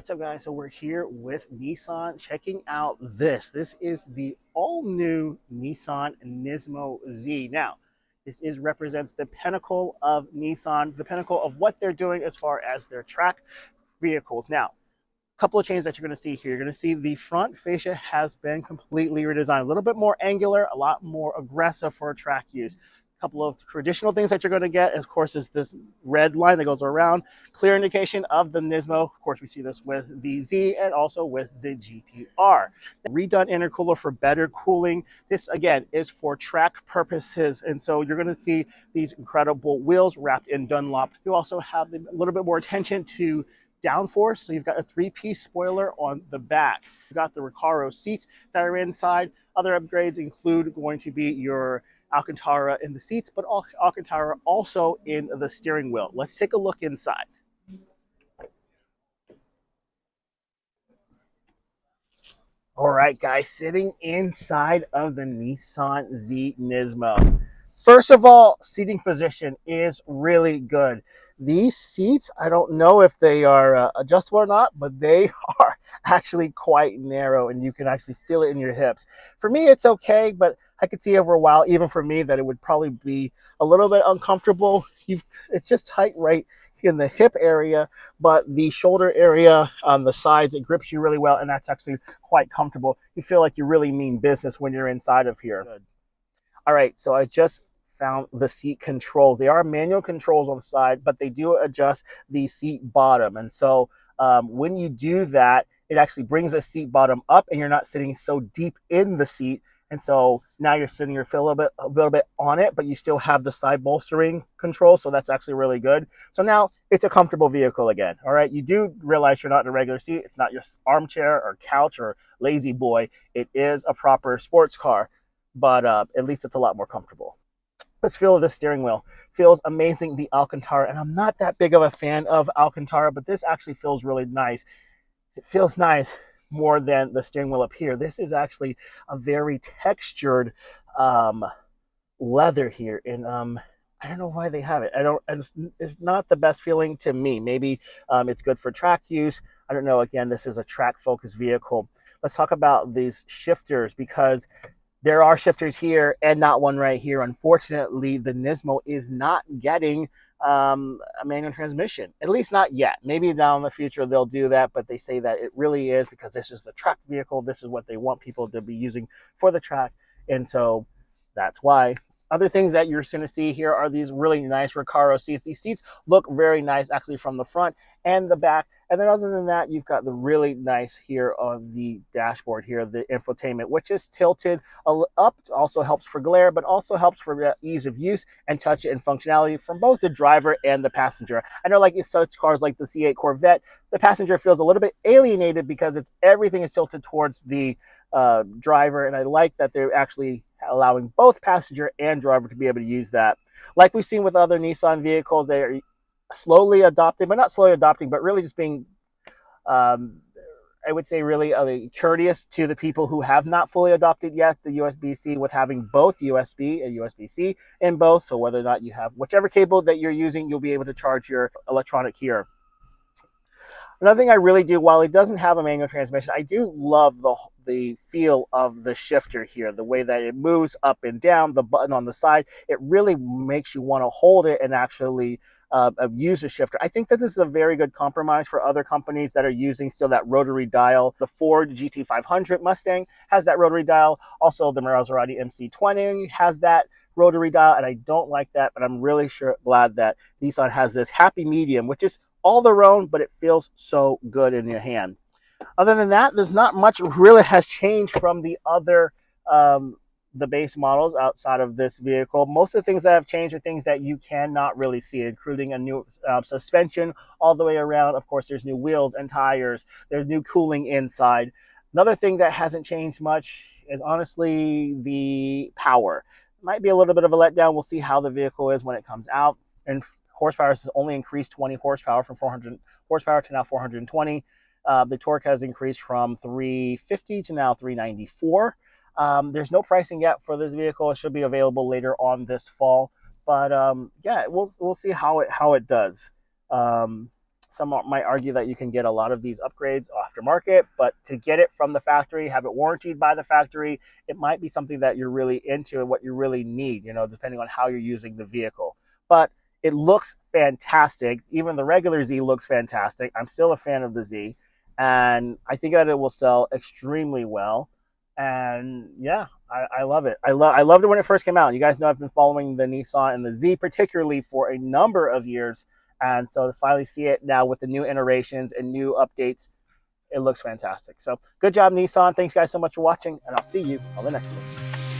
What's up, guys? So we're here with Nissan checking out this. This is the all-new Nissan Nismo Z. Now, this is represents the pinnacle of Nissan, the pinnacle of what they're doing as far as their track vehicles. Now, a couple of changes that you're going to see here. You're going to see the front fascia has been completely redesigned, a little bit more angular, a lot more aggressive for track use. Couple of traditional things that you're going to get, of course, is this red line that goes around, clear indication of the Nismo. Of course, we see this with the Z and also with the GTR. Redone intercooler for better cooling. This, again, is for track purposes, and so you're going to see these incredible wheels wrapped in Dunlop. You also have a little bit more attention to downforce, so you've got a three-piece spoiler on the back. You've got the Recaro seats that are inside. Other upgrades include going to be your Alcantara in the seats, but Alcantara also in the steering wheel. Let's take a look inside. All right, guys, sitting inside of the Nissan Z Nismo. First of all, seating position is really good. These seats, I don't know if they are adjustable or not, but they are actually quite narrow and you can actually feel it in your hips. For me, it's okay, but I could see over a while, even for me, that it would probably be a little bit uncomfortable. It's just tight right in the hip area, but the shoulder area on the sides, it grips you really well, and that's actually quite comfortable. You feel like you really mean business when you're inside of here. Good. All right, so I just found the seat controls. They are manual controls on the side, but they do adjust the seat bottom. And so when you do that, it actually brings the seat bottom up and you're not sitting so deep in the seat. And so now you're sitting, you feel a little bit on it, but you still have the side bolstering control. So that's actually really good. So now it's a comfortable vehicle again. All right. You do realize you're not in a regular seat. It's not your armchair or couch or lazy boy. It is a proper sports car, but at least it's a lot more comfortable. Let's feel the steering wheel. Feels amazing, the Alcantara. And I'm not that big of a fan of Alcantara, but this actually feels really nice. It feels nice more than the steering wheel up here. This is actually a very textured leather here. And I don't know why they have it. It's not the best feeling to me. Maybe it's good for track use. I don't know. Again, this is a track-focused vehicle. Let's talk about these shifters, because there are shifters here and not one right here. Unfortunately, the Nismo is not getting a manual transmission, at least not yet. Maybe down in the future they'll do that, but they say that it really is because this is the track vehicle. This is what they want people to be using for the track, and so that's why. Other things that you're going to see here are these really nice Recaro seats. These seats look very nice actually from the front and the back. And then other than that, you've got the really nice here on the dashboard here, the infotainment, which is tilted up. Also helps for glare, but also helps for ease of use and touch and functionality from both the driver and the passenger. I know, like such cars like the C8 Corvette, the passenger feels a little bit alienated because everything is tilted towards the driver, and I like that they're actually allowing both passenger and driver to be able to use that. Like we've seen with other Nissan vehicles, they are slowly adopting, but not slowly adopting, but really just being, I would say, really courteous to the people who have not fully adopted yet the USB-C, with having both USB and USB-C in both. So whether or not you have whichever cable that you're using, you'll be able to charge your electronic here. Another thing I really do, while it doesn't have a manual transmission, I do love the feel of the shifter here, the way that it moves up and down, the button on the side. It really makes you want to hold it and actually use a shifter. I think that this is a very good compromise for other companies that are using still that rotary dial. The Ford GT500 Mustang has that rotary dial. Also, the Maserati MC20 has that rotary dial, and I don't like that, but I'm really glad that Nissan has this happy medium, which is all their own, but it feels so good in your hand. Other than that, there's not much really has changed from the other the base models outside of this vehicle. Most of the things that have changed are things that you cannot really see, including a new suspension all the way around. Of course, there's new wheels and tires. There's new cooling inside. Another thing that hasn't changed much is honestly the power. Might be a little bit of a letdown. We'll see how the vehicle is when it comes out. And horsepower has only increased 20 horsepower from 400 horsepower to now 420. The torque has increased from 350 to now 394. There's no pricing yet for this vehicle. It should be available later on this fall. But yeah, we'll see how it does. Some might argue that you can get a lot of these upgrades aftermarket, but to get it from the factory, have it warranted by the factory, it might be something that you're really into and what you really need, depending on how you're using the vehicle. But it looks fantastic. Even the regular Z looks fantastic. I'm still a fan of the Z, and I think that it will sell extremely well. And yeah, I love it. I loved it when it first came out. You guys know I've been following the Nissan and the Z particularly for a number of years, and so to finally see it now with the new iterations and new updates, it looks fantastic. So good job, Nissan. Thanks guys so much for watching, and I'll see you on the next one.